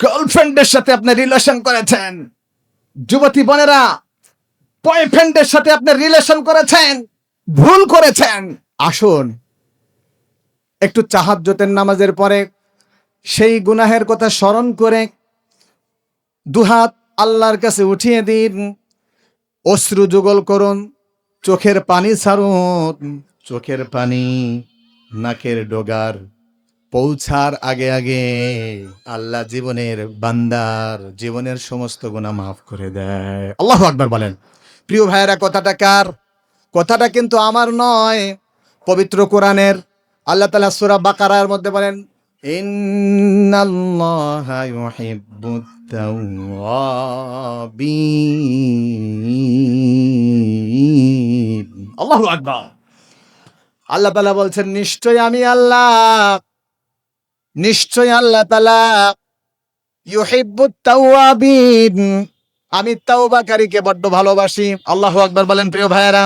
গার্লফ্রেন্ডের সাথে আপনি রিলেশন করেছেন, যুবতী বোনেরা বয়ফ্রেন্ডের সাথে আপনি রিলেশন করেছেন, ভুল করেছেন। আসুন একটু তাহাজ্জুদের নামাজের পরে সেই গুনাহের কথা স্মরণ করে দুহাত আল্লাহর কাছে উঠিয়ে দিন, অশ্রু যুগল করুন, চোখের পানি ছাড়ুন। চোখের পানি নাকের ডগার পৌঁছার আগে আগে আল্লাহ জীবনের বান্দার জীবনের সমস্ত গুনাহ মাফ করে দেয়। আল্লাহু আকবার বলেন। প্রিয় ভাইয়েরা, কথাটা কার? কথাটা কিন্তু আমার নয়, পবিত্র কোরআনের। আল্লাহ তাআলা সূরা বাকারার মধ্যে বলেন, ইন্নাল্লাহা ইউহিব্বুত তাওয়াবিন। আল্লাহু আকবার। আল্লাহ তাআলা বলছেন, নিশ্চয় আল্লাহ তাআলা ইউহিব্বুত তাওয়াবিন, আমি তাওবাকারীকে বড্ড ভালোবাসি। আল্লাহু আকবার বলেন প্রিয় ভাইয়েরা।